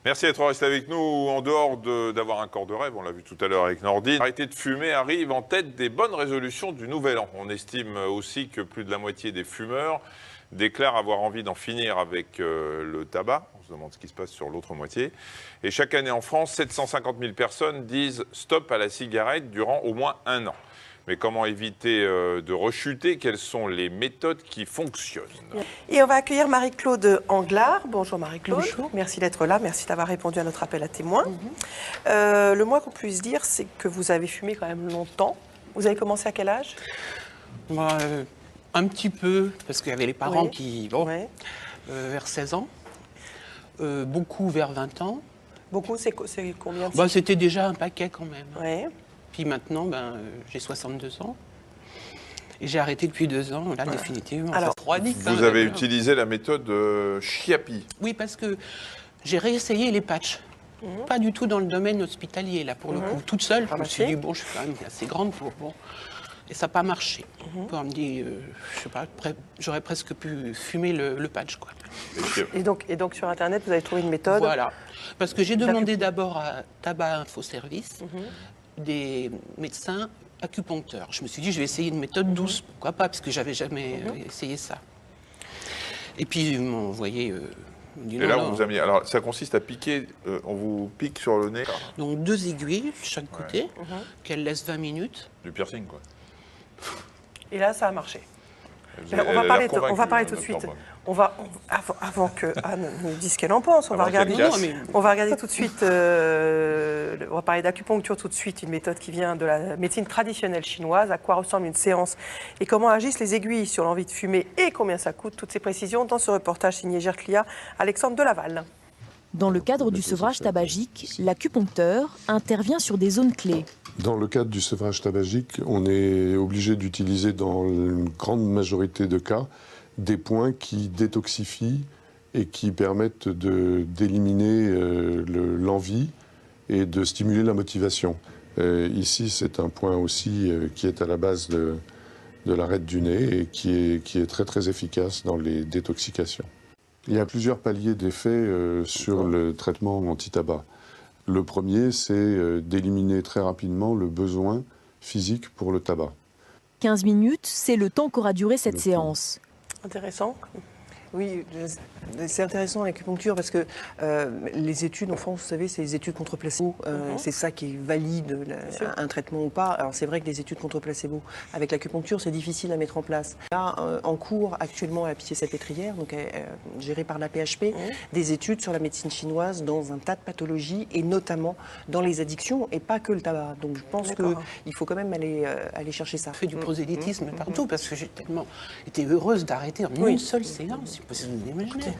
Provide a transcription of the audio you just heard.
Merci d'être resté avec nous. En dehors d'avoir un corps de rêve, on l'a vu tout à l'heure avec Nordine, arrêter de fumer arrive en tête des bonnes résolutions du Nouvel An. On estime aussi que plus de la moitié des fumeurs déclarent avoir envie d'en finir avec le tabac. On se demande ce qui se passe sur l'autre moitié. Et chaque année en France, 750 000 personnes disent stop à la cigarette durant au moins un an. Mais comment éviter de rechuter? Quelles sont les méthodes qui fonctionnent? Et on va accueillir Marie-Claude Anglard. Bonjour Marie-Claude. Bonjour. Merci d'être là, merci d'avoir répondu à notre appel à témoins. Le moins qu'on puisse dire, c'est que vous avez fumé quand même longtemps. Vous avez commencé à quel âge? Un petit peu, parce qu'il y avait les parents qui... Bon, Oui. vers 16 ans, beaucoup vers 20 ans. Beaucoup, c'est combien de C'était déjà un paquet quand même. Oui. Puis maintenant, j'ai 62 ans. Et j'ai arrêté depuis 2 ans, là, définitivement. Alors, Vous avez utilisé la méthode Chiapi. Oui, parce que j'ai réessayé les patchs. Pas du tout dans le domaine hospitalier, là, pour le coup. Toute seule, je me suis dit, bon, je suis quand même assez grande pour... Bon. Et ça n'a pas marché. On me dit, je sais pas, j'aurais presque pu fumer le patch, quoi. Et donc sur Internet, vous avez trouvé une méthode? Voilà. Parce que j'ai demandé d'abord à Tabac Info Service des médecins acupuncteurs. Je me suis dit, je vais essayer une méthode douce, pourquoi pas, parce que j'avais jamais essayé ça. Et puis, ils m'ont envoyé... Et là, on vous a mis. Alors, ça consiste à piquer. On vous pique sur le nez. Donc 2 aiguilles de chaque côté, qu'elles laissent 20 minutes. Du piercing, quoi. Et là, ça a marché. Vous On va parler tout de suite. Docteur Avant que Anne nous dise ce qu'elle en pense, on va regarder tout de suite. On va parler d'acupuncture tout de suite, une méthode qui vient de la médecine traditionnelle chinoise. À quoi ressemble une séance et comment agissent les aiguilles sur l'envie de fumer et combien ça coûte. Toutes ces précisions dans ce reportage signé Gerclia, Alexandre Delaval. Dans le cadre du sevrage tabagique, l'acupuncteur intervient sur des zones clés. Dans le cadre du sevrage tabagique, on est obligé d'utiliser dans une grande majorité de cas des points qui détoxifient et qui permettent d'éliminer l'envie et de stimuler la motivation. Ici, c'est un point aussi qui est à la base de l'arête du nez et qui est très très efficace dans les détoxications. Il y a plusieurs paliers d'effet sur le traitement anti-tabac. Le premier, c'est d'éliminer très rapidement le besoin physique pour le tabac. 15 minutes, c'est le temps qu'aura duré cette séance. Intéressant. Oui, c'est intéressant l'acupuncture parce que les études en France, vous savez, c'est les études contre placebo. C'est ça qui valide un traitement ou pas. Alors c'est vrai que les études contre placebo, avec l'acupuncture, c'est difficile à mettre en place. Là, en cours actuellement à la Pitié-Salpêtrière, donc gérée par la PHP, des études sur la médecine chinoise dans un tas de pathologies et notamment dans les addictions et pas que le tabac. Donc je pense qu'il faut quand même aller chercher ça. Je fais du prosélytisme partout parce que j'ai tellement été heureuse d'arrêter en une seule séance. Vous imaginez.